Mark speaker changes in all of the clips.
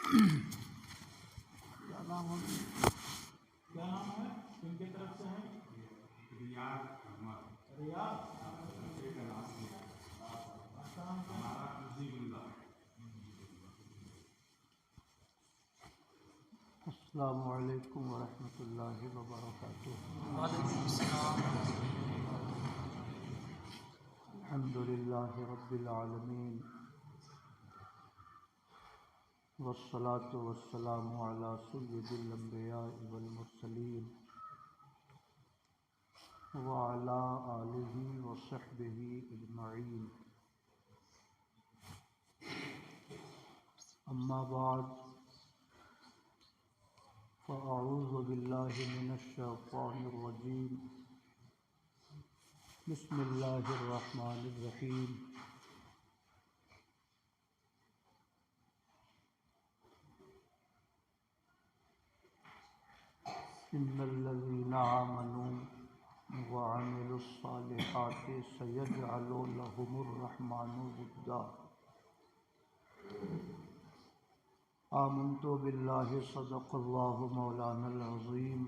Speaker 1: کیا نام ہے؟ کن کی طرف سے ہے؟ ریاض السلام علیکم ورحمۃ اللہ وبرکاتہ۔
Speaker 2: وعلیکم السلام۔
Speaker 1: الحمد للہ رب العالمین والصلاة والسلام علی سید الانبیاء والمرسلین وعلی آلہ وصحبہ اجمعین، اما بعد فاعوذ باللہ من الشیطان الرجیم، بسم اللہ الرحمن الرحیم۔ ان الذین آمنوا وعملوا الصالحات سیجعل لهم الرحمن ودا۔ آمنت باللہ صدق اللہ مولانا العظیم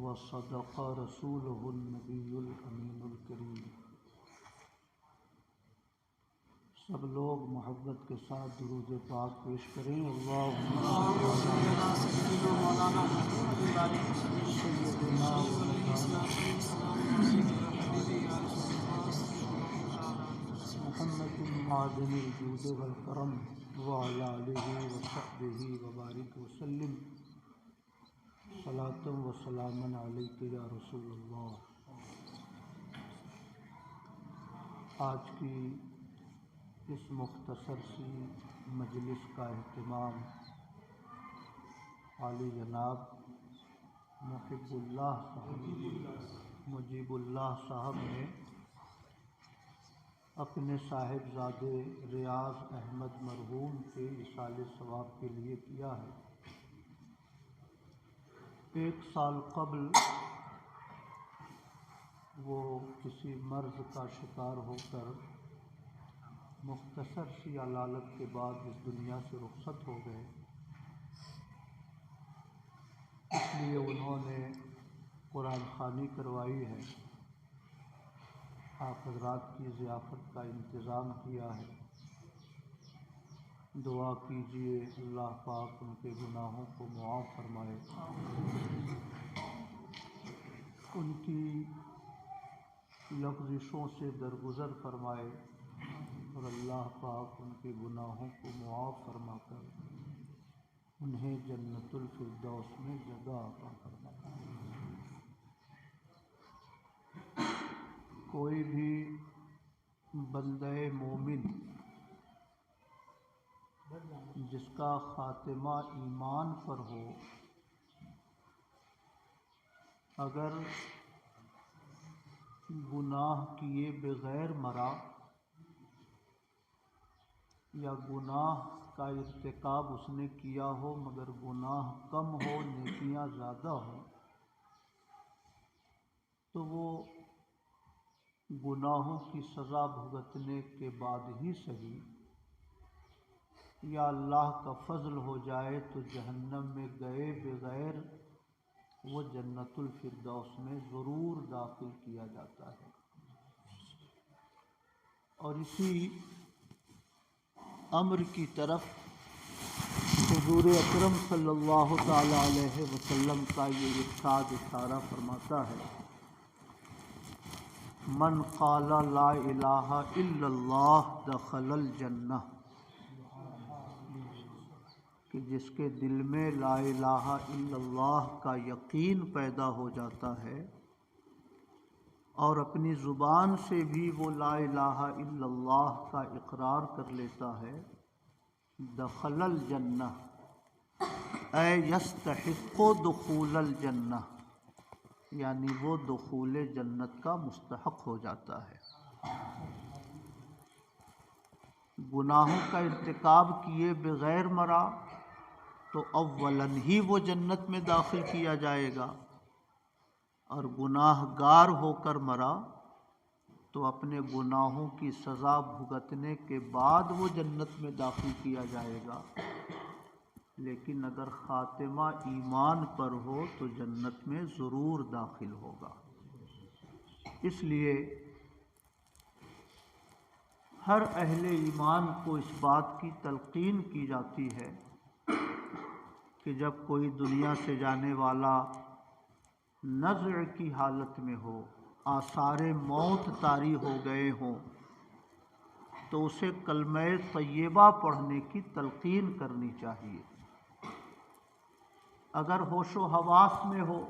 Speaker 1: وصدق رسولہ النبی الامین الکریم۔ سب لوگ محبت کے ساتھ درود پاک پیش کریں۔ اللہم محمد معدن الجود والکرم وعلی آلہ وصحبہ وبارک وسلم، صلاۃ و سلاما علیک یا رسول اللہ۔ آج کی اس مختصر سی مجلس کا اہتمام عالی جناب مجیب اللہ صاحب نے اپنے صاحبزادے ریاض احمد مرحوم کے ایصال ثواب کے لیے کیا ہے۔ 1 سال قبل وہ کسی مرض کا شکار ہو کر مختصر سی علالت کے بعد اس دنیا سے رخصت ہو گئے، اس لیے انہوں نے قرآن خوانی کروائی ہے، آپ حضرات کی ضیافت کا انتظام کیا ہے۔ دعا کیجیے اللہ پاک ان کے گناہوں کو معاف فرمائے، ان کی لغزشوں سے درگزر فرمائے، اور اللہ پاک ان کے گناہوں کو معاف فرما کر انہیں جنت الفردوس میں جگہ عطا فرمائے۔ کوئی بھی بندہ مومن جس کا خاتمہ ایمان پر ہو، اگر گناہ کیے بغیر مرا یا گناہ کا ارتکاب اس نے کیا ہو مگر گناہ کم ہو نیکیاں زیادہ ہوں، تو وہ گناہوں کی سزا بھگتنے کے بعد ہی صحیح، یا اللہ کا فضل ہو جائے تو جہنم میں گئے بغیر وہ جنت الفردوس میں ضرور داخل کیا جاتا ہے۔ اور اسی امر کی طرف حضور اکرم صلی اللہ تعالی علیہ وسلم کا یہ ارشاد اشارہ فرماتا ہے، من قال لا الہ الا اللہ دخل الجنہ، کہ جس کے دل میں لا الہ الا اللہ کا یقین پیدا ہو جاتا ہے اور اپنی زبان سے بھی وہ لا الہ الا اللہ کا اقرار کر لیتا ہے، دخل الجنہ اے یستحق دخول الجنہ، یعنی وہ دخول جنت کا مستحق ہو جاتا ہے۔ گناہوں کا ارتکاب کیے بغیر مرا تو اولاً ہی وہ جنت میں داخل کیا جائے گا، اور گناہ گار ہو کر مرا تو اپنے گناہوں کی سزا بھگتنے کے بعد وہ جنت میں داخل کیا جائے گا، لیکن اگر خاتمہ ایمان پر ہو تو جنت میں ضرور داخل ہوگا۔ اس لیے ہر اہل ایمان کو اس بات کی تلقین کی جاتی ہے کہ جب کوئی دنیا سے جانے والا نزع کی حالت میں ہو، آثار موت طاری ہو گئے ہوں، تو اسے کلمہ طیبہ پڑھنے کی تلقین کرنی چاہیے۔ اگر ہوش و حواس میں ہو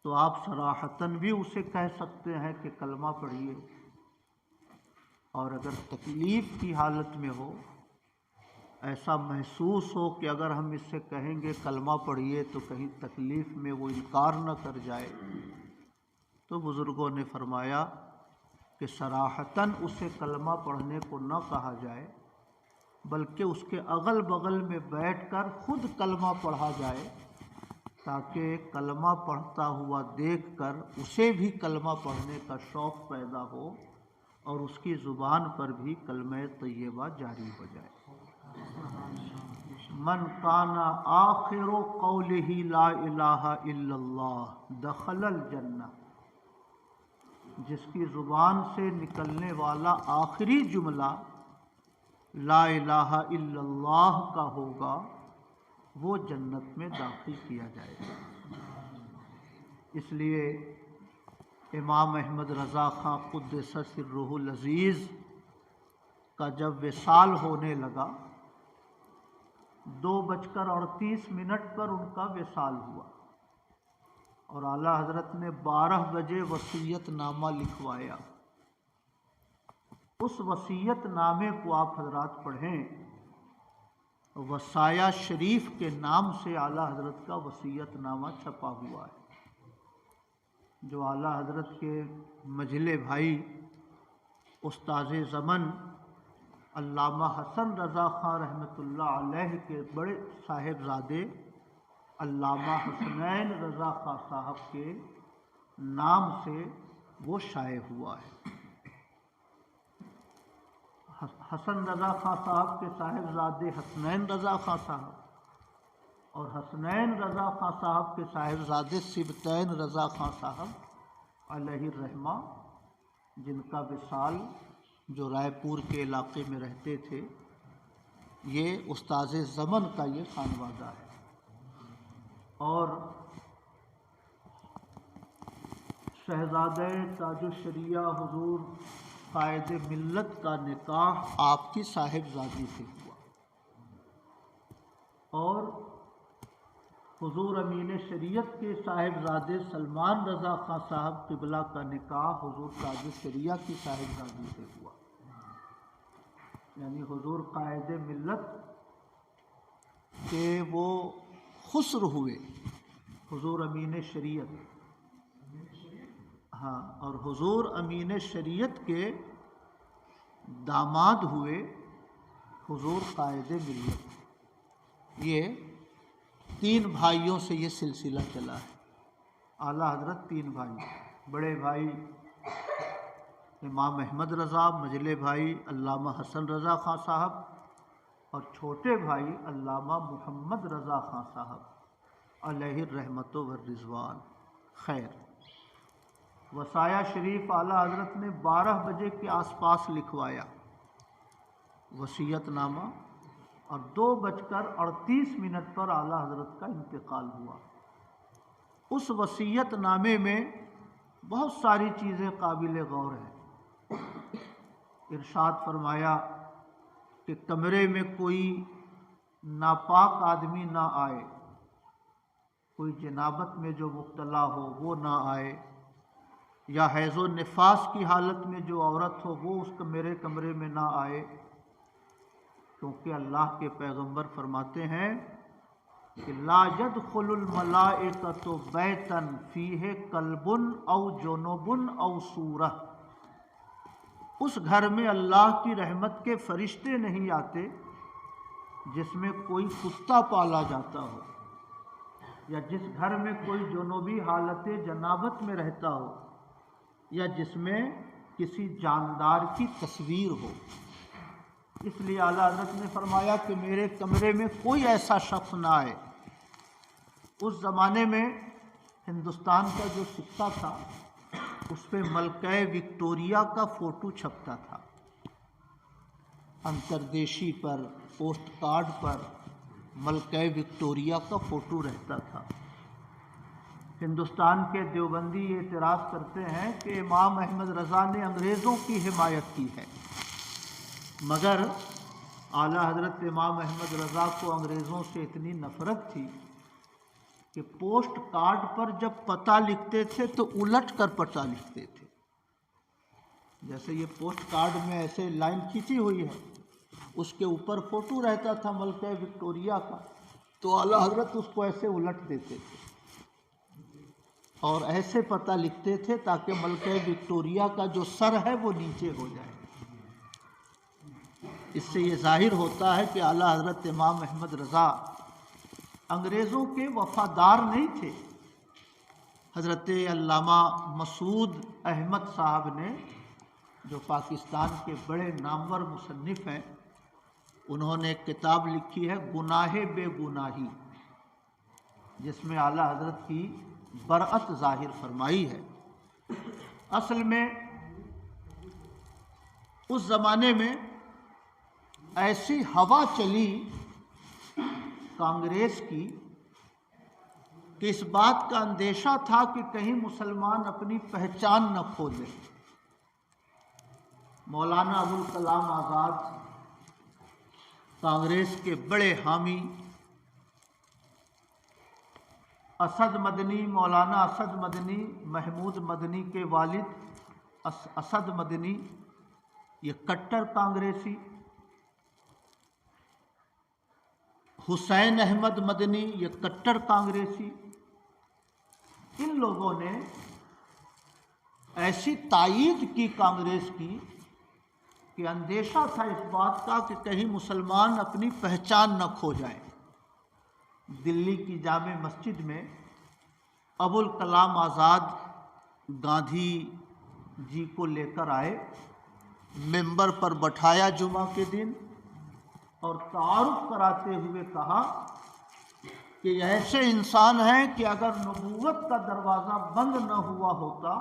Speaker 1: تو آپ صراحتاً بھی اسے کہہ سکتے ہیں کہ کلمہ پڑھیے، اور اگر تکلیف کی حالت میں ہو، ایسا محسوس ہو کہ اگر ہم اس سے کہیں گے کلمہ پڑھیے تو کہیں تکلیف میں وہ انکار نہ کر جائے، تو بزرگوں نے فرمایا کہ صراحتاً اسے کلمہ پڑھنے کو نہ کہا جائے، بلکہ اس کے اغل بغل میں بیٹھ کر خود کلمہ پڑھا جائے، تاکہ کلمہ پڑھتا ہوا دیکھ کر اسے بھی کلمہ پڑھنے کا شوق پیدا ہو اور اس کی زبان پر بھی کلمہ طیبہ جاری ہو جائے۔ من کان آخر قولہ لا الہ الا اللہ دخل الجنہ، جس کی زبان سے نکلنے والا آخری جملہ لا الہ الا اللہ کا ہوگا، وہ جنت میں داخل کیا جائے گا۔ اس لیے امام احمد رضا خاں قدس سرہ العزیز کا جب وصال ہونے لگا، 2:38 پر ان کا وصال ہوا، اور اعلیٰ حضرت نے 12 بجے وصیت نامہ لکھوایا۔ اس وصیت نامے کو آپ حضرات پڑھیں، وصایا شریف کے نام سے اعلیٰ حضرت کا وصیت نامہ چھپا ہوا ہے، جو اعلیٰ حضرت کے مجلے بھائی استاذ زمن علامہ حسن رضا خاں رحمۃ اللہ علیہ کے بڑے صاحبزادے علامہ حسنین رضا خاں صاحب کے نام سے وہ شائع ہوا ہے۔ حسن رضا خاں صاحب کے صاحبزادے حسنین رضا خاں صاحب، اور حسنین رضا خاں صاحب کے صاحبزادے سبطین رضا خاں صاحب علیہ الرحمہ، جن کا وصال جو رائے پور کے علاقے میں رہتے تھے، یہ استاذ زمن کا یہ خانوادہ ہے۔ اور شہزادہ تاج الشریعہ حضور قائد ملت کا نکاح آپ کی صاحبزادی سے ہوا، اور حضور امین شریعت کے صاحبزادے سلمان رضا خاں صاحب قبلہ کا نکاح حضور تاج الشریعہ کی صاحبزادی سے ہوا، یعنی حضور قائد ملت کے وہ خسر ہوئے، حضور امین شریعت، ہاں، اور حضور امین شریعت کے داماد ہوئے حضور قائد ملت۔ یہ 3 بھائیوں سے یہ سلسلہ چلا ہے۔ اعلیٰ حضرت 3 بھائی، بڑے بھائی امام احمد رضا، مجلے بھائی علامہ حسن رضا خاں صاحب، اور چھوٹے بھائی علامہ محمد رضا خاں صاحب علیہ الرحمۃ والرضوان۔ خیر، وصایا شریف اعلیٰ حضرت نے 12 بجے کے آس پاس لکھوایا وصیت نامہ، اور 2:38 پر اعلیٰ حضرت کا انتقال ہوا۔ اس وصیت نامے میں بہت ساری چیزیں قابل غور ہیں۔ ارشاد فرمایا کہ کمرے میں کوئی ناپاک آدمی نہ آئے، کوئی جنابت میں جو مبتلا ہو وہ نہ آئے، یا حیض و نفاس کی حالت میں جو عورت ہو وہ اس میرے کمرے میں نہ آئے، کیونکہ اللہ کے پیغمبر فرماتے ہیں کہ لا يدخل الملائکۃ بیتا فیہ کلب او جنب او صورہ، اس گھر میں اللہ کی رحمت کے فرشتے نہیں آتے جس میں کوئی کتا پالا جاتا ہو، یا جس گھر میں کوئی جنوبی حالت جنابت میں رہتا ہو، یا جس میں کسی جاندار کی تصویر ہو۔ اس لیے اعلیٰ حضرت نے فرمایا کہ میرے کمرے میں کوئی ایسا شخص نہ آئے۔ اس زمانے میں ہندوستان کا جو سکہ تھا اس پہ ملکہ وکٹوریہ کا فوٹو چھپتا تھا، انتردیشی پر، پوسٹ کارڈ پر ملکہ وکٹوریہ کا فوٹو رہتا تھا۔ ہندوستان کے دیوبندی یہ اعتراض کرتے ہیں کہ امام احمد رضا نے انگریزوں کی حمایت کی ہے، مگر اعلیٰ حضرت امام احمد رضا کو انگریزوں سے اتنی نفرت تھی کہ پوسٹ کارڈ پر جب پتہ لکھتے تھے تو الٹ کر پتہ لکھتے تھے۔ جیسے یہ پوسٹ کارڈ میں ایسے لائن کھینچی ہوئی ہے، اس کے اوپر فوٹو رہتا تھا ملکہ وکٹوریہ کا، تو اعلیٰ حضرت اس کو ایسے الٹ دیتے تھے اور ایسے پتہ لکھتے تھے تاکہ ملکہ وکٹوریہ کا جو سر ہے وہ نیچے ہو جائے۔ اس سے یہ ظاہر ہوتا ہے کہ اعلیٰ حضرت امام احمد رضا انگریزوں کے وفادار نہیں تھے۔ حضرت علامہ مسعود احمد صاحب نے، جو پاکستان کے بڑے نامور مصنف ہیں، انہوں نے ایک کتاب لکھی ہے گناہ بے گناہی، جس میں اعلیٰ حضرت کی برأت ظاہر فرمائی ہے۔ اصل میں اس زمانے میں ایسی ہوا چلی کانگریس کی کہ اس بات کا اندیشہ تھا کہ کہیں مسلمان اپنی پہچان نہ کھو دیں۔ مولانا ابوالکلام آزاد کانگریس کے بڑے حامی، اسد مدنی، مولانا اسد مدنی، محمود مدنی کے والد اسد مدنی، یہ کٹر کانگریسی، حسین احمد مدنی، یہ کٹر کانگریسی، ان لوگوں نے ایسی تائید کی کانگریس کی کہ اندیشہ تھا اس بات کا کہ کہیں مسلمان اپنی پہچان نہ کھو جائیں۔ دلی کی جامع مسجد میں ابوالکلام آزاد گاندھی جی کو لے کر آئے، ممبر پر بٹھایا جمعہ کے دن، اور تعارف کراتے ہوئے کہا کہ یہ ایسے انسان ہیں کہ اگر نبوت کا دروازہ بند نہ ہوا ہوتا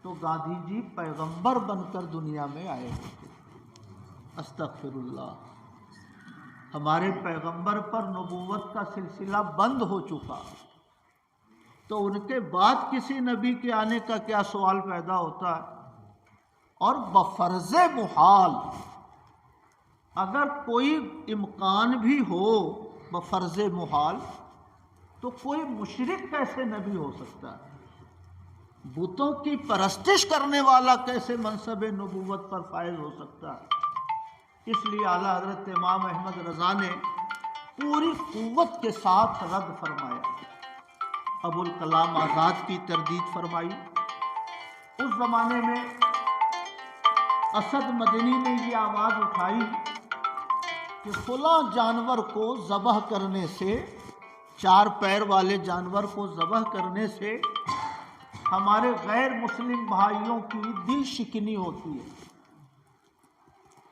Speaker 1: تو گاندھی جی پیغمبر بن کر دنیا میں آئے ہوتے۔ استغفر اللہ، ہمارے پیغمبر پر نبوت کا سلسلہ بند ہو چکا، تو ان کے بعد کسی نبی کے آنے کا کیا سوال پیدا ہوتا ہے؟ اور بفرض محال اگر کوئی امکان بھی ہو بفرض محال، تو کوئی مشرک کیسے نبی ہو سکتا ہے؟ بتوں کی پرستش کرنے والا کیسے منصب نبوت پر فائز ہو سکتا ہے؟ اس لیے اعلیٰ حضرت امام احمد رضا نے پوری قوت کے ساتھ رد فرمایا، ابوالکلام آزاد کی تردید فرمائی۔ اس زمانے میں اسد مدنی نے یہ آواز اٹھائی کہ فلاں جانور کو ذبح کرنے سے، چار پیر والے جانور کو ذبح کرنے سے ہمارے غیر مسلم بھائیوں کی دل شکنی ہوتی ہے،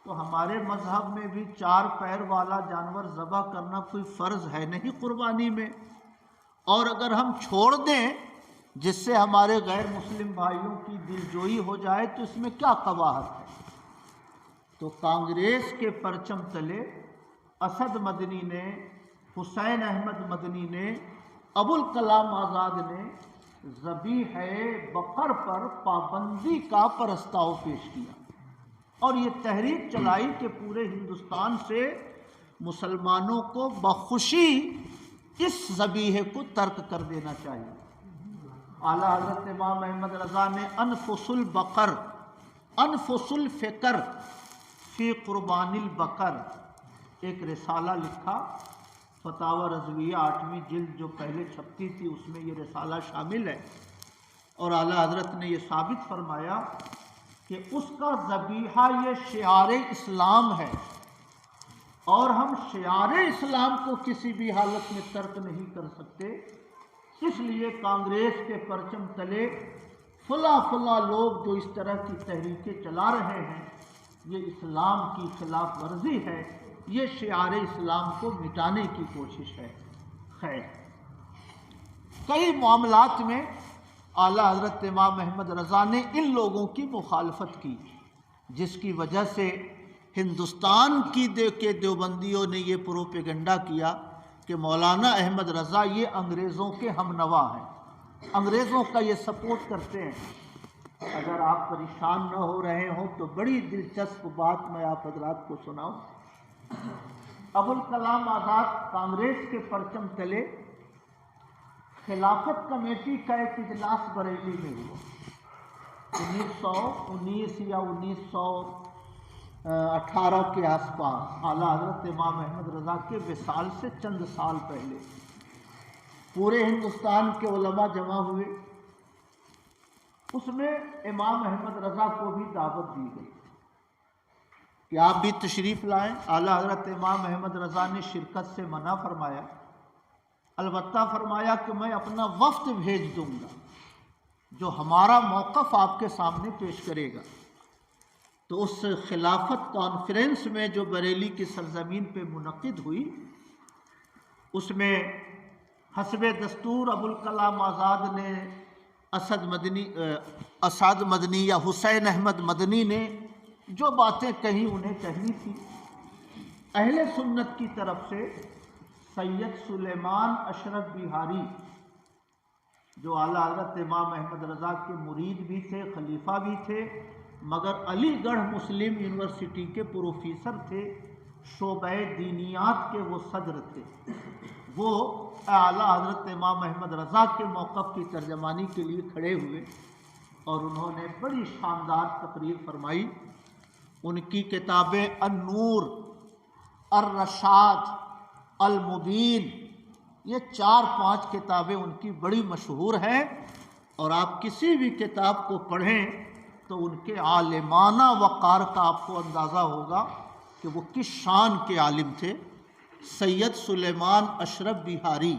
Speaker 1: تو ہمارے مذہب میں بھی چار پیر والا جانور ذبح کرنا کوئی فرض ہے نہیں قربانی میں، اور اگر ہم چھوڑ دیں جس سے ہمارے غیر مسلم بھائیوں کی دلجوئی ہو جائے تو اس میں کیا قباحت ہے؟ تو کانگریس کے پرچم تلے اسد مدنی نے، حسین احمد مدنی نے، ابوالکلام آزاد نے ذبیح بقر پر پابندی کا پرستاؤ پیش کیا، اور یہ تحریک چلائی کہ پورے ہندوستان سے مسلمانوں کو بخوشی اس ذبیح کو ترک کر دینا چاہیے۔ اعلیٰ حضرت امام احمد رضا نے انفس البقر، انفس الفکر فی قربان البقر ایک رسالہ لکھا، فتاوی رضویہ 8ویں جلد جو پہلے چھپتی تھی اس میں یہ رسالہ شامل ہے، اور اعلیٰ حضرت نے یہ ثابت فرمایا کہ اس کا ذبیحہ یہ شعار اسلام ہے، اور ہم شعار اسلام کو کسی بھی حالت میں ترک نہیں کر سکتے۔ اس لیے کانگریس کے پرچم تلے فلاں لوگ جو اس طرح کی تحریکیں چلا رہے ہیں یہ اسلام کی خلاف ورزی ہے، یہ شعار اسلام کو مٹانے کی کوشش ہے۔ خیر، کئی معاملات میں اعلیٰ حضرت امام احمد رضا نے ان لوگوں کی مخالفت کی، جس کی وجہ سے ہندوستان کی دیوبندیوں نے یہ پروپیگنڈا کیا کہ مولانا احمد رضا یہ انگریزوں کے ہم نوا ہیں، انگریزوں کا یہ سپورٹ کرتے ہیں۔ اگر آپ پریشان نہ ہو رہے ہوں تو بڑی دلچسپ بات میں آپ حضرات کو سناؤں۔ ابوالکلام آزاد کانگریس کے پرچم تلے خلافت کمیٹی کا ایک اجلاس بریلی میں ہوا 1919 یا 1918 کے آس پاس، اعلیٰ حضرت امام احمد رضا کے وصال سے چند سال پہلے۔ پورے ہندوستان کے علماء جمع ہوئے، اس میں امام احمد رضا کو بھی دعوت دی گئی کہ آپ بھی تشریف لائیں۔ اعلیٰ حضرت امام احمد رضا نے شرکت سے منع فرمایا، البتہ فرمایا کہ میں اپنا وفد بھیج دوں گا جو ہمارا موقف آپ کے سامنے پیش کرے گا۔ تو اس خلافت کانفرنس میں جو بریلی کی سرزمین پہ منعقد ہوئی، اس میں حسب دستور ابوالکلام آزاد نے اسد مدنی یا حسین احمد مدنی نے جو باتیں کہیں انہیں کہنی تھی۔ اہل سنت کی طرف سے سید سلیمان اشرف بہاری جو اعلیٰ حضرت امام احمد رضا کے مرید بھی تھے، خلیفہ بھی تھے، مگر علی گڑھ مسلم یونیورسٹی کے پروفیسر تھے، شعبہ دینیات کے وہ صدر تھے، وہ اعلیٰ حضرت امام احمد رضا کے موقف کی ترجمانی کے لیے کھڑے ہوئے اور انہوں نے بڑی شاندار تقریر فرمائی۔ ان کی کتابیں النور، الرشاد، المبین، یہ 4-5 کتابیں ان کی بڑی مشہور ہیں، اور آپ کسی بھی کتاب کو پڑھیں تو ان کے عالمانہ وقار کا آپ کو اندازہ ہوگا کہ وہ کس شان کے عالم تھے۔ سید سلیمان اشرف بہاری،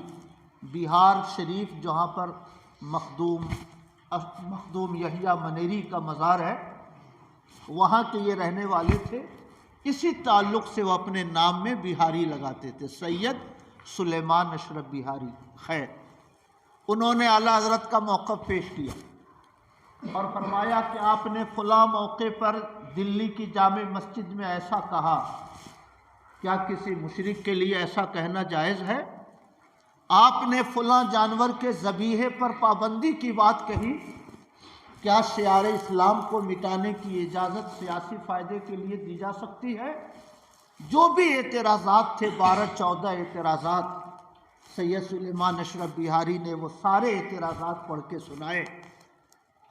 Speaker 1: بہار شریف جہاں پر مخدوم یحییٰ منیری کا مزار ہے، وہاں کے یہ رہنے والے تھے۔ اسی تعلق سے وہ اپنے نام میں بہاری لگاتے تھے، سید سلیمان اشرف بہاری۔ خیر، انہوں نے اعلیٰ حضرت کا موقف پیش کیا اور فرمایا کہ آپ نے فلاں موقع پر دلی کی جامع مسجد میں ایسا کہا، کیا کسی مشرک کے لیے ایسا کہنا جائز ہے؟ آپ نے فلاں جانور کے ذبیحے پر پابندی کی بات کہی، کیا شعار اسلام کو مٹانے کی اجازت سیاسی فائدے کے لیے دی جا سکتی ہے؟ جو بھی اعتراضات تھے، 12-14 اعتراضات، سید سلیمان اشرف بہاری نے وہ سارے اعتراضات پڑھ کے سنائے۔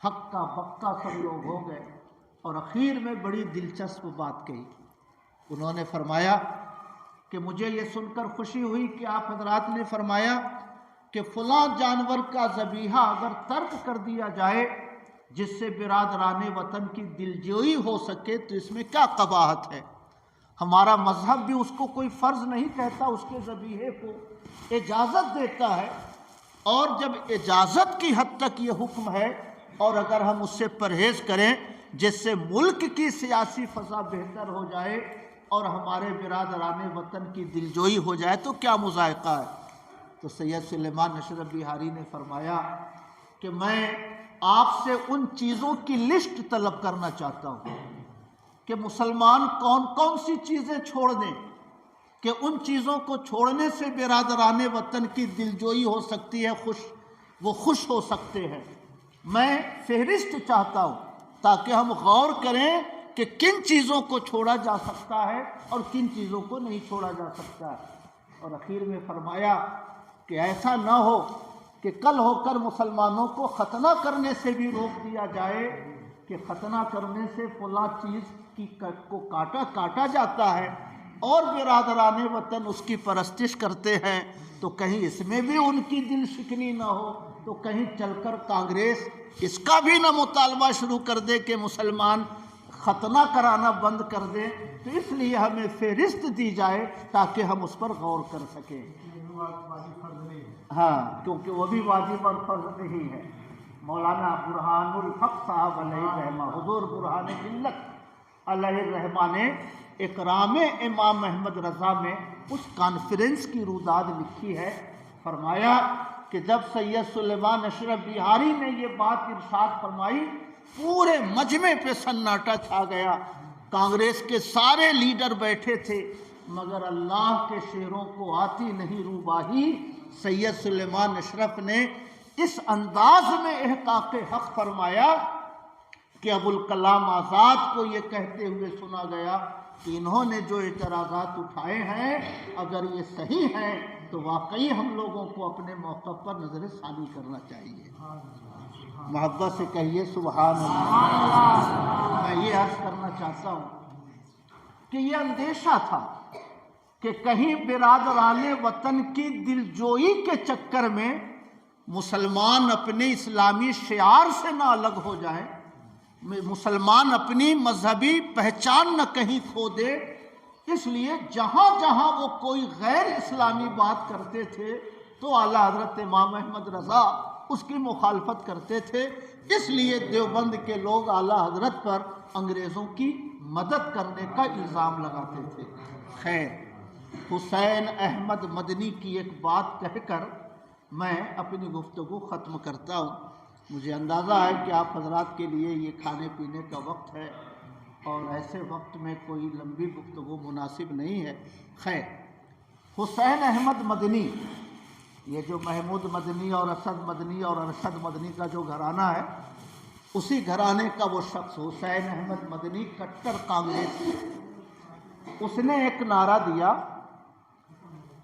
Speaker 1: ہکا بکا سب لوگ ہو گئے اور اخیر میں بڑی دلچسپ بات کہی۔ انہوں نے فرمایا کہ مجھے یہ سن کر خوشی ہوئی کہ آپ حضرات نے فرمایا کہ فلاں جانور کا ذبیحہ اگر ترک کر دیا جائے جس سے برادران وطن کی دلجوئی ہو سکے تو اس میں کیا قباحت ہے؟ ہمارا مذہب بھی اس کو کوئی فرض نہیں کہتا، اس کے ذبیحے کو اجازت دیتا ہے، اور جب اجازت کی حد تک یہ حکم ہے اور اگر ہم اس سے پرہیز کریں جس سے ملک کی سیاسی فضا بہتر ہو جائے اور ہمارے برادران وطن کی دلجوئی ہو جائے تو کیا مذائقہ ہے؟ تو سید سلیمان اشرف بہاری نے فرمایا کہ میں آپ سے ان چیزوں کی لسٹ طلب کرنا چاہتا ہوں کہ مسلمان کون کون سی چیزیں چھوڑ دیں کہ ان چیزوں کو چھوڑنے سے برادران وطن کی دلجوئی ہو سکتی ہے، وہ خوش ہو سکتے ہیں۔ میں فہرست چاہتا ہوں تاکہ ہم غور کریں کہ کن چیزوں کو چھوڑا جا سکتا ہے اور کن چیزوں کو نہیں چھوڑا جا سکتا ہے۔ اور اخیر میں فرمایا کہ ایسا نہ ہو کہ کل ہو کر مسلمانوں کو ختنہ کرنے سے بھی روک دیا جائے کہ ختنہ کرنے سے فلاں چیز کو کاٹا جاتا ہے اور برادران وطن اس کی پرستش کرتے ہیں، تو کہیں اس میں بھی ان کی دل شکنی نہ ہو، تو کہیں چل کر کانگریس اس کا بھی نہ مطالبہ شروع کر دے کہ مسلمان ختنہ کرانا بند کر دے۔ تو اس لیے ہمیں فہرست دی جائے تاکہ ہم اس پر غور کر سکیں۔ ہاں، کیونکہ وہ بھی واجب اور فرض نہیں ہے۔ مولانا برہان الحق صاحب علیہ الرحمہ، حضور برہان ملت علیہ الرحمہ نے اکرام امام محمد رضا میں اس کانفرنس کی روداد لکھی ہے۔ فرمایا کہ جب سید سلیمان اشرف بہاری نے یہ بات ارشاد فرمائی، پورے مجمع پہ سناٹا چھا گیا، کانگریس کے سارے لیڈر بیٹھے تھے، مگر اللہ کے شیروں کو آتی نہیں روباہی۔ سید سلیمان اشرف نے اس انداز میں احقاق حق فرمایا کہ ابوالکلام آزاد کو یہ کہتے ہوئے سنا گیا کہ انہوں نے جو اعتراضات اٹھائے ہیں اگر یہ صحیح ہیں تو واقعی ہم لوگوں کو اپنے موقع پر نظر ثانی کرنا چاہیے۔ محبت سے کہیے سبحان اللہ۔ میں یہ عرض کرنا چاہتا ہوں کہ یہ اندیشہ تھا کہ کہیں برادران وطن کی دلجوئی کے چکر میں مسلمان اپنے اسلامی شعار سے نہ الگ ہو جائیں، مسلمان اپنی مذہبی پہچان نہ کہیں کھو دے، اس لیے جہاں جہاں وہ کوئی غیر اسلامی بات کرتے تھے تو اعلیٰ حضرت امام احمد رضا اس کی مخالفت کرتے تھے۔ اس لیے دیوبند کے لوگ اعلیٰ حضرت پر انگریزوں کی مدد کرنے کا الزام لگاتے تھے۔ خیر، حسین احمد مدنی کی ایک بات کہہ کر میں اپنی گفتگو ختم کرتا ہوں۔ مجھے اندازہ ہے کہ آپ حضرات کے لیے یہ کھانے پینے کا وقت ہے اور ایسے وقت میں کوئی لمبی گفتگو مناسب نہیں ہے۔ خیر، حسین احمد مدنی، یہ جو محمود مدنی اور اسد مدنی اور ارشد مدنی کا جو گھرانہ ہے، اسی گھرانے کا وہ شخص حسین احمد مدنی کٹر کانگریس، اس نے ایک نعرہ دیا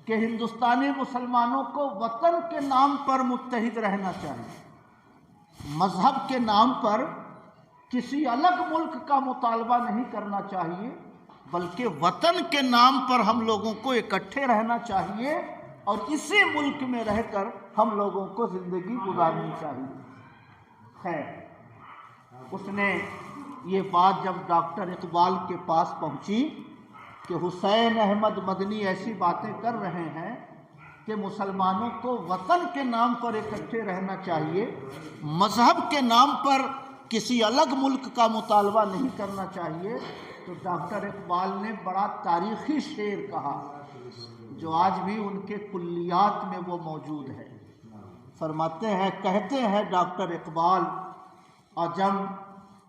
Speaker 1: کہ ہندوستانی مسلمانوں کو وطن کے نام پر متحد رہنا چاہیے، مذہب کے نام پر کسی الگ ملک کا مطالبہ نہیں کرنا چاہیے، بلکہ وطن کے نام پر ہم لوگوں کو اکٹھے رہنا چاہیے اور اسی ملک میں رہ کر ہم لوگوں کو زندگی گزارنی چاہیے۔ خیر، اس نے یہ بات جب ڈاکٹر اقبال کے پاس پہنچی کہ حسین احمد مدنی ایسی باتیں کر رہے ہیں کہ مسلمانوں کو وطن کے نام پر اکٹھے رہنا چاہیے، مذہب کے نام پر کسی الگ ملک کا مطالبہ نہیں کرنا چاہیے، تو ڈاکٹر اقبال نے بڑا تاریخی شعر کہا جو آج بھی ان کے کلیات میں وہ موجود ہے۔ فرماتے ہیں، کہتے ہیں ڈاکٹر اقبال، عجم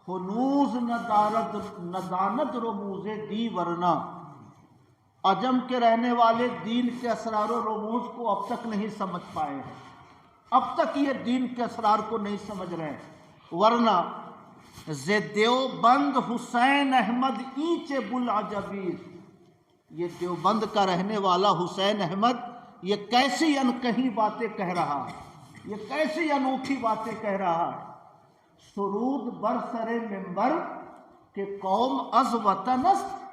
Speaker 1: ہنوز نداند رموز دی ورنہ، عجم کے رہنے والے دین کے اسرار و رموز کو اب تک نہیں سمجھ پائے ہیں، اب تک یہ دین کے اسرار کو نہیں سمجھ رہے ہیں، ورنہ ز دیوبند حسین احمد اینچ بلعجبیز، یہ دیوبند کا رہنے والا حسین احمد یہ کیسی انکہی باتیں کہہ رہا ہے، یہ کیسی انوکھی باتیں کہہ رہا ہے۔ سرود بر سر ممبر کہ قوم از وطن است،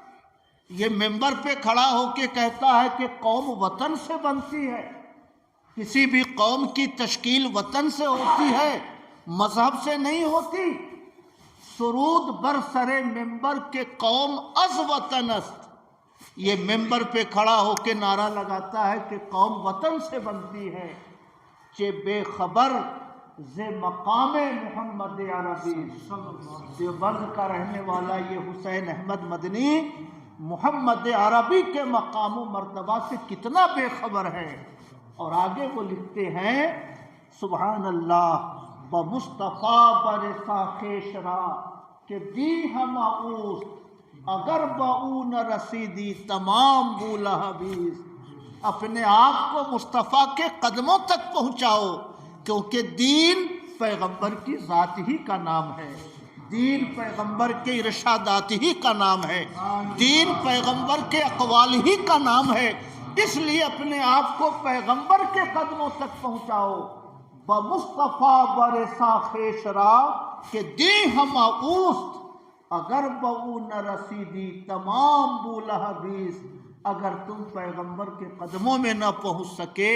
Speaker 1: یہ ممبر پہ کھڑا ہو کے کہتا ہے کہ قوم وطن سے بنتی ہے، کسی بھی قوم کی تشکیل وطن سے ہوتی ہے، مذہب سے نہیں ہوتی۔ سرود بر سر ممبر کے قوم از وطن است، یہ ممبر پہ کھڑا ہو کے نعرہ لگاتا ہے کہ قوم وطن سے بنتی ہے۔ چہ بے خبر ز مقام محمد عربی، دیوبند کا رہنے والا یہ حسین احمد مدنی محمد عربی کے مقام و مرتبہ سے کتنا بے خبر ہے۔ اور آگے وہ لکھتے ہیں، سبحان اللہ، بمصطفیٰ برسا خیش را کہ دی ہم اوست، اگر باؤ نہ رسیدی تمام بولہبیز، اپنے آپ کو مصطفیٰ کے قدموں تک پہنچاؤ، کیونکہ دین پیغمبر کی ذات ہی کا نام ہے، دین پیغمبر کے ارشادات ہی کا نام ہے، دین پیغمبر کے اقوال ہی کا نام ہے، اس لیے اپنے آپ کو پیغمبر کے قدموں تک پہنچاؤ۔ بمصطفیٰ برسا خیش را کہ دی ہم اوست، اگر بہو نہ رسیدی تمام بولہبیز، اگر تم پیغمبر کے قدموں میں نہ پہنچ سکے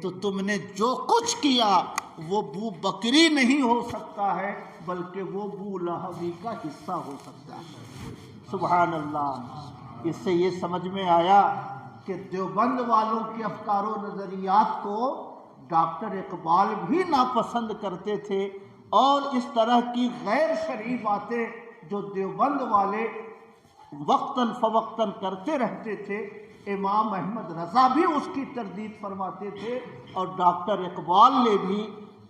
Speaker 1: تو تم نے جو کچھ کیا وہ بو بکری نہیں ہو سکتا ہے، بلکہ وہ بو لہبی کا حصہ ہو سکتا ہے۔ سبحان اللہ۔ اس سے یہ سمجھ میں آیا کہ دیوبند والوں کے افکار و نظریات کو ڈاکٹر اقبال بھی ناپسند کرتے تھے، اور اس طرح کی غیر شرعی باتیں جو دیوبند والے وقتاً فوقتاً کرتے رہتے تھے، امام احمد رضا بھی اس کی تردید فرماتے تھے، اور ڈاکٹر اقبال نے بھی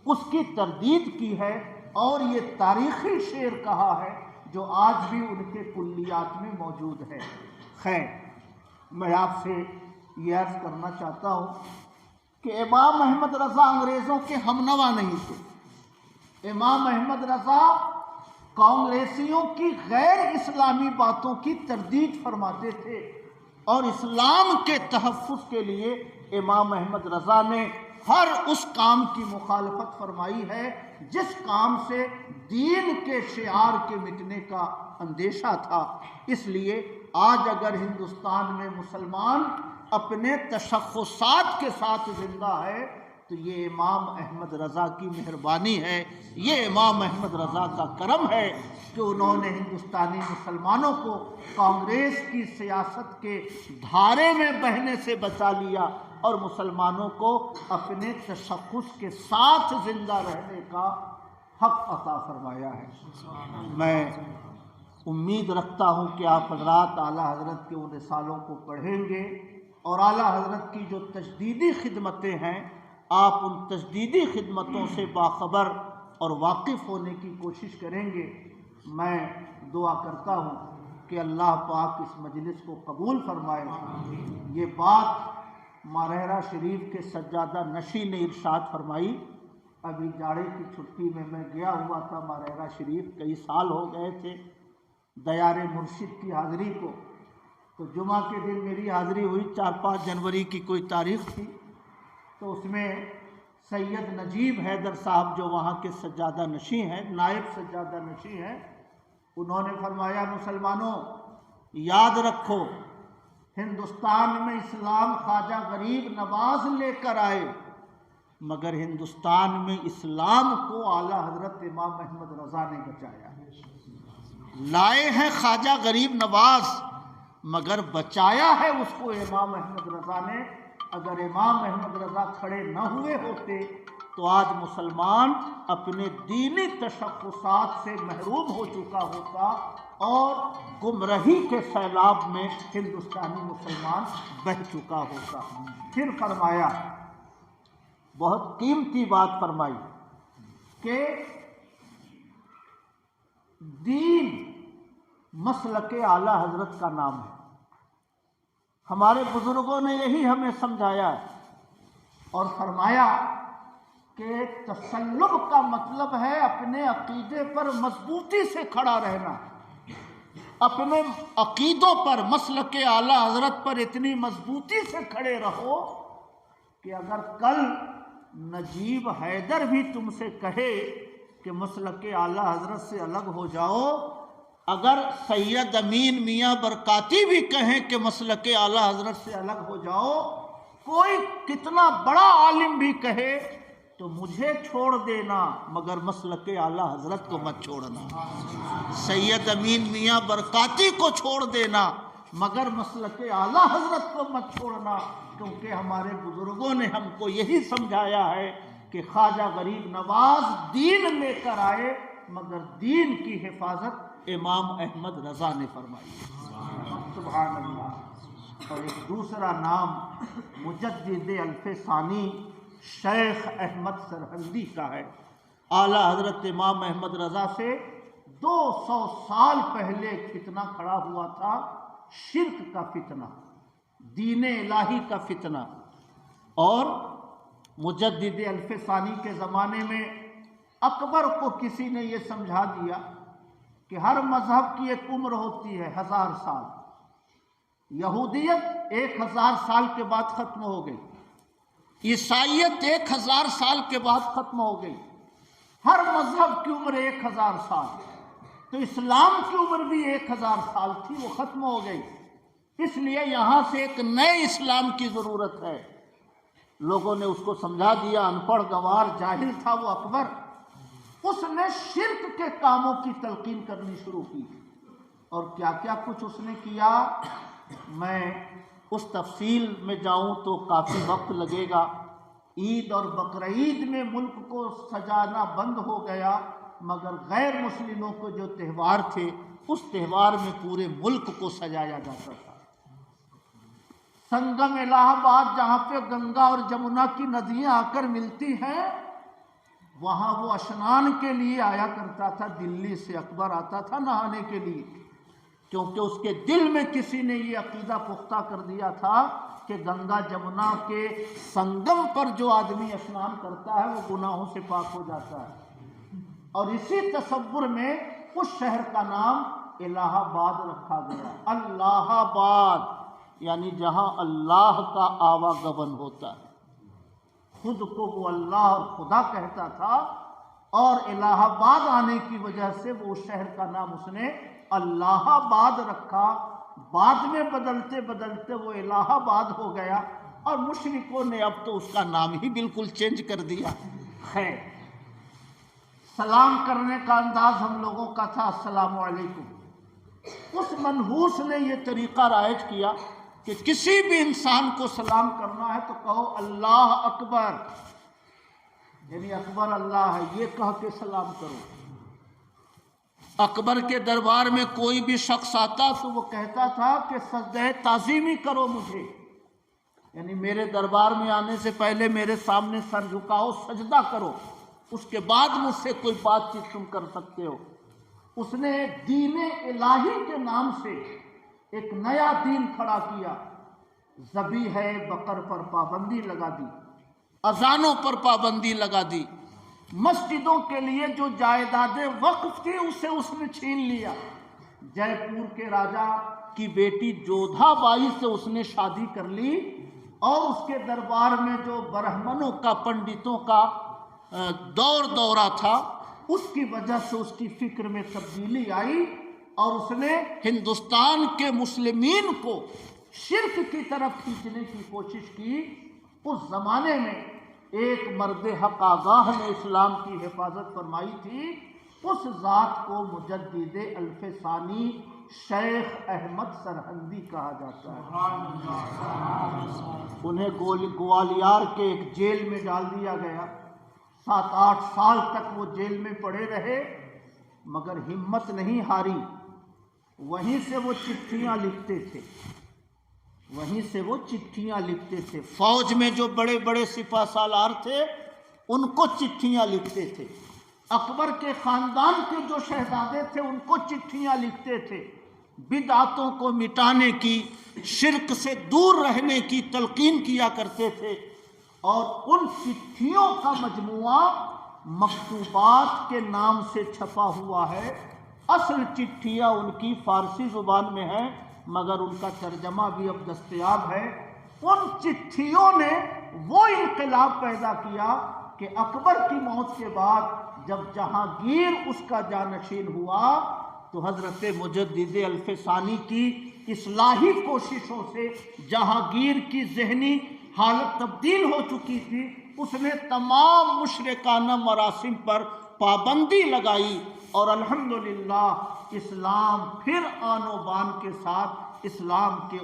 Speaker 1: اس کی تردید کی ہے، اور یہ تاریخی شعر کہا ہے جو آج بھی ان کے کلیات میں موجود ہے۔ خیر، میں آپ سے یہ عرض کرنا چاہتا ہوں کہ امام احمد رضا انگریزوں کے ہمنوا نہیں تھے۔ امام احمد رضا کانگریسیوں کی غیر اسلامی باتوں کی تردید فرماتے تھے، اور اسلام کے تحفظ کے لیے امام احمد رضا نے ہر اس کام کی مخالفت فرمائی ہے جس کام سے دین کے شعار کے مٹنے کا اندیشہ تھا۔ اس لیے آج اگر ہندوستان میں مسلمان اپنے تشخصات کے ساتھ زندہ ہے تو یہ امام احمد رضا کی مہربانی ہے، یہ امام احمد رضا کا کرم ہے کہ انہوں نے ہندوستانی مسلمانوں کو کانگریس کی سیاست کے دھارے میں بہنے سے بچا لیا، اور مسلمانوں کو اپنے تشخص کے ساتھ زندہ رہنے کا حق عطا فرمایا ہے۔ میں امید رکھتا ہوں کہ آپ حضرات اعلیٰ حضرت کے ان رسالوں کو پڑھیں گے، اور اعلیٰ حضرت کی جو تجدیدی خدمتیں ہیں آپ ان تجدیدی خدمتوں سے باخبر اور واقف ہونے کی کوشش کریں گے۔ میں دعا کرتا ہوں کہ اللہ پاک اس مجلس کو قبول فرمائے۔ یہ بات ماہرہ شریف کے سجادہ نشی نے ارشاد فرمائی۔ ابھی جاڑے کی چھٹی میں گیا ہوا تھا ماہرہ شریف، کئی سال ہو گئے تھے دیار مرشد کی حاضری کو، تو جمعہ کے دن میری حاضری ہوئی، 4-5 جنوری کی کوئی تاریخ تھی، تو اس میں سید نجیب حیدر صاحب جو وہاں کے سجادہ نشیں ہیں، نائب سجادہ نشیں ہیں، انہوں نے فرمایا مسلمانوں یاد رکھو ہندوستان میں اسلام خواجہ غریب نواز لے کر آئے، مگر ہندوستان میں اسلام کو اعلیٰ حضرت امام احمد رضا نے بچایا ہے۔ لائے ہیں خواجہ غریب نواز مگر بچایا ہے اس کو امام احمد رضا نے۔ اگر امام احمد رضا کھڑے نہ ہوئے ہوتے تو آج مسلمان اپنے دینی تشخصات سے محروم ہو چکا ہوتا، اور گمراہی کے سیلاب میں ہندوستانی مسلمان بہہ چکا ہوتا۔ پھر فرمایا، بہت قیمتی بات فرمائی کہ دین مسلک اعلیٰ حضرت کا نام ہے۔ ہمارے بزرگوں نے یہی ہمیں سمجھایا اور فرمایا کہ تسلب کا مطلب ہے اپنے عقیدے پر مضبوطی سے کھڑا رہنا، اپنے عقیدوں پر مسلک اعلیٰ حضرت پر اتنی مضبوطی سے کھڑے رہو کہ اگر کل نجیب حیدر بھی تم سے کہے کہ مسلک اعلیٰ حضرت سے الگ ہو جاؤ، اگر سید امین میاں برکاتی بھی کہیں کہ مسلک اعلیٰ حضرت سے الگ ہو جاؤ، کوئی کتنا بڑا عالم بھی کہے تو مجھے چھوڑ دینا مگر مسلک اعلیٰ حضرت کو مت چھوڑنا، سید امین میاں برکاتی کو چھوڑ دینا مگر مسلک اعلیٰ حضرت کو مت چھوڑنا، کیونکہ ہمارے بزرگوں نے ہم کو یہی سمجھایا ہے کہ خواجہ غریب نواز دین لے کر آئے مگر دین کی حفاظت امام احمد رضا نے فرمائی۔ سبحان اللہ۔ اور ایک دوسرا نام مجدد الف ثانی شیخ احمد سرہندی کا ہے۔ اعلیٰ حضرت امام احمد رضا سے 200 سال پہلے ایک فتنہ کھڑا ہوا تھا، شرک کا فتنہ، دین الہی کا فتنہ، اور مجدد الف ثانی کے زمانے میں اکبر کو کسی نے یہ سمجھا دیا کہ ہر مذہب کی ایک عمر ہوتی ہے 1000 سال، یہودیت 1000 سال کے بعد ختم ہو گئی، عیسائیت 1000 سال کے بعد ختم ہو گئی، ہر مذہب کی عمر 1000 سال، تو اسلام کی عمر بھی 1000 سال تھی، وہ ختم ہو گئی، اس لیے یہاں سے ایک نئے اسلام کی ضرورت ہے۔ لوگوں نے اس کو سمجھا دیا، ان پڑھ گنوار جاہل تھا وہ اکبر، اس نے شرک کے کاموں کی تلقین کرنی شروع کی، اور کیا کیا کچھ اس نے کیا، میں اس تفصیل میں جاؤں تو کافی وقت لگے گا۔ عید اور بقرعید میں ملک کو سجانا بند ہو گیا، مگر غیر مسلموں کو جو تہوار تھے اس تہوار میں پورے ملک کو سجایا جاتا تھا۔ سنگم الہ آباد جہاں پہ گنگا اور جمنا کی ندیاں آ کر ملتی ہیں، وہاں وہ اشنان کے لیے آیا کرتا تھا۔ دلی سے اکبر آتا تھا نہانے کے لیے، کیونکہ اس کے دل میں کسی نے یہ عقیدہ پختہ کر دیا تھا کہ گنگا جمنا کے سنگم پر جو آدمی اشنان کرتا ہے وہ گناہوں سے پاک ہو جاتا ہے۔ اور اسی تصور میں اس شہر کا نام الہ آباد رکھا گیا۔ اللہ آباد یعنی جہاں اللہ کا آواگمن ہوتا ہے۔ خود کو وہ اللہ اور خدا کہتا تھا، اور الہ آباد آنے کی وجہ سے وہ اس شہر کا نام اس نے اللہ آباد رکھا۔ بعد میں بدلتے بدلتے وہ الہ آباد ہو گیا، اور مشرکوں نے اب تو اس کا نام ہی بالکل چینج کر دیا۔ خیر، سلام کرنے کا انداز ہم لوگوں کا تھا السلام علیکم۔ اس منحوس نے یہ طریقہ رائج کیا کہ کسی بھی انسان کو سلام کرنا ہے تو کہو اللہ اکبر، یعنی اکبر اللہ ہے، یہ کہہ کے سلام کرو۔ اکبر کے دربار میں کوئی بھی شخص آتا تو وہ کہتا تھا کہ سجدہ تعظیمی کرو مجھے، یعنی میرے دربار میں آنے سے پہلے میرے سامنے سر جھکاؤ، سجدہ کرو، اس کے بعد مجھ سے کوئی بات چیت تم کر سکتے ہو۔ اس نے دین الہی کے نام سے ایک نیا دین کھڑا کیا۔ ذبیح بقر پر پابندی لگا دی، اذانوں پر پابندی لگا دی، مسجدوں کے لیے جو جائیداد وقف تھی اسے اس نے چھین لیا۔ جے پور کے راجا کی بیٹی جودھا بائی سے اس نے شادی کر لی، اور اس کے دربار میں جو برہمنوں کا، پنڈتوں کا دورہ تھا، اس کی وجہ سے اس کی فکر میں تبدیلی آئی، اور اس نے ہندوستان کے مسلمین کو شرک کی طرف کھینچنے کی کوشش کی۔ اس زمانے میں ایک مرد حق آگاہ نے اسلام کی حفاظت فرمائی تھی، اس ذات کو مجدد الف ثانی شیخ احمد سرہندی کہا جاتا ہے۔ انہیں گوالیار کے ایک جیل میں ڈال دیا گیا، 7-8 سال تک وہ جیل میں پڑے رہے، مگر ہمت نہیں ہاری۔ وہیں سے وہ چٹھیاں لکھتے تھے، وہیں سے وہ چٹھیاں لکھتے تھے۔ فوج میں جو بڑے بڑے سپہ سالار تھے ان کو چٹھیاں لکھتے تھے، اکبر کے خاندان کے جو شہزادے تھے ان کو چٹھیاں لکھتے تھے، بدعتوں کو مٹانے کی، شرک سے دور رہنے کی تلقین کیا کرتے تھے۔ اور ان چٹھیوں کا مجموعہ مکتوبات کے نام سے چھپا ہوا ہے۔ اصل چٹھیاں ان کی فارسی زبان میں ہیں، مگر ان کا ترجمہ بھی اب دستیاب ہے۔ ان چٹھیوں نے وہ انقلاب پیدا کیا کہ اکبر کی موت کے بعد جب جہانگیر اس کا جانشین ہوا تو حضرت مجدد الف ثانی کی اصلاحی کوششوں سے جہانگیر کی ذہنی حالت تبدیل ہو چکی تھی۔ اس نے تمام مشرکانہ مراسم پر پابندی لگائی، اور الحمدللہ اسلام پھر آن و بان کے ساتھ اسلام کے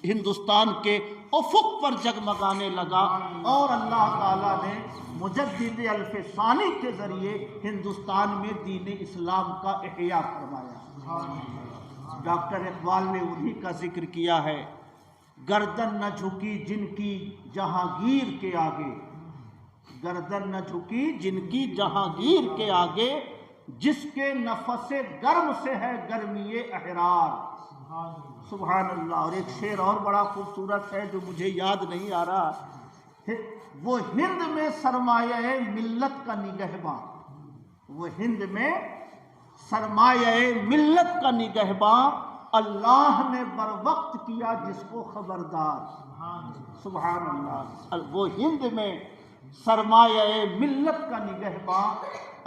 Speaker 1: ہندوستان کے افق پر جگمگانے لگا، اور اللہ تعالیٰ نے مجدد الف ثانی کے ذریعے ہندوستان میں دین اسلام کا احیاء فرمایا۔ ڈاکٹر اقبال نے انہی کا ذکر کیا ہے، گردن نہ جھکی جن کی جہانگیر کے آگے، گردن نہ جھکی جن کی جہانگیر کے آگے، جس کے نفس گرم سے ہے گرمی احرار۔ سبحان اللہ۔ اور ایک شعر اور بڑا خوبصورت ہے جو مجھے یاد نہیں آ رہا، وہ ہند میں سرمایہ ملت کا نگہباں، وہ ہند میں سرمایہ ملت کا نگہباں، اللہ نے بر وقت کیا جس کو خبردار۔ سبحان اللہ۔ وہ ہند میں سرمایہ ملت کا نگہباں،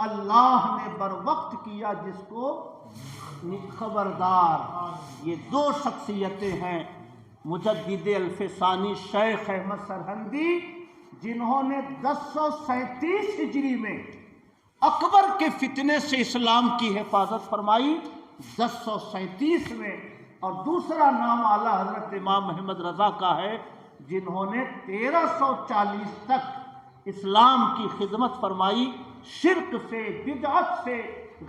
Speaker 1: اللہ نے بر وقت کیا جس کو خبردار۔ یہ دو شخصیتیں ہیں، مجدد الف ثانی شیخ احمد سرہندی، جنہوں نے 1037 ہجری میں اکبر کے فتنے سے اسلام کی حفاظت فرمائی 1037 میں، اور دوسرا نام اعلیٰ حضرت امام محمد رضا کا ہے، جنہوں نے 1340 تک اسلام کی خدمت فرمائی، شرک سے، بدعت سے،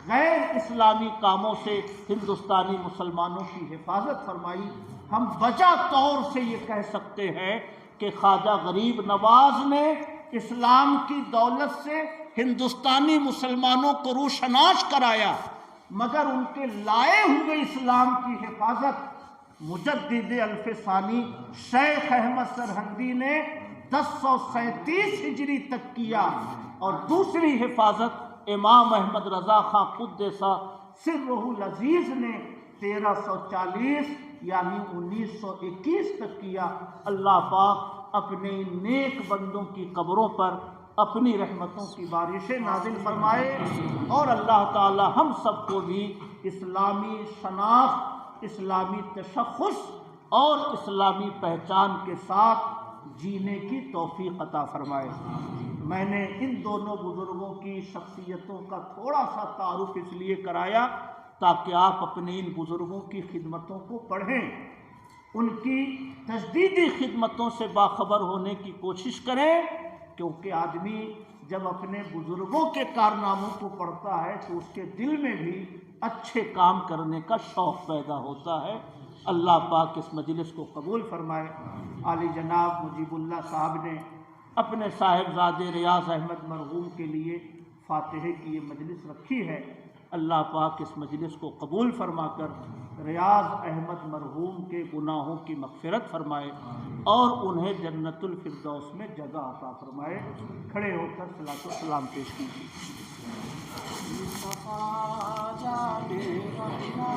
Speaker 1: غیر اسلامی کاموں سے ہندوستانی مسلمانوں کی حفاظت فرمائی۔ ہم بجا طور سے یہ کہہ سکتے ہیں کہ خواجہ غریب نواز نے اسلام کی دولت سے ہندوستانی مسلمانوں کو روشناس کرایا، مگر ان کے لائے ہوئے اسلام کی حفاظت مجدد الف ثانی شیخ احمد سرہندی نے 1037 ہجری تک کیا، اور دوسری حفاظت امام احمد رضا خاں قدس سرہ العزیز نے 1340 یعنی 1921 تک کیا۔ اللہ پاک اپنے نیک بندوں کی قبروں پر اپنی رحمتوں کی بارشیں نازل فرمائے، اور اللہ تعالی ہم سب کو بھی اسلامی شناخت، اسلامی تشخص اور اسلامی پہچان کے ساتھ جینے کی توفیق عطا فرمائے۔ میں نے ان دونوں بزرگوں کی شخصیتوں کا تھوڑا سا تعارف اس لیے کرایا تاکہ آپ اپنے ان بزرگوں کی خدمتوں کو پڑھیں، ان کی تجدیدی خدمتوں سے باخبر ہونے کی کوشش کریں، کیونکہ آدمی جب اپنے بزرگوں کے کارناموں کو پڑھتا ہے تو اس کے دل میں بھی اچھے کام کرنے کا شوق پیدا ہوتا ہے۔ اللہ پاک اس مجلس کو قبول فرمائے۔ عالی جناب مجیب اللہ صاحب نے اپنے صاحبزادے ریاض احمد مرحوم کے لیے فاتحے کی یہ مجلس رکھی ہے۔ اللہ پاک اس مجلس کو قبول فرما کر ریاض احمد مرحوم کے گناہوں کی مغفرت فرمائے اور انہیں جنت الفردوس میں جگہ عطا فرمائے۔ کھڑے ہو کر صلاۃ و سلام پیش کیجیے۔
Speaker 2: مصطفیٰ جانے والا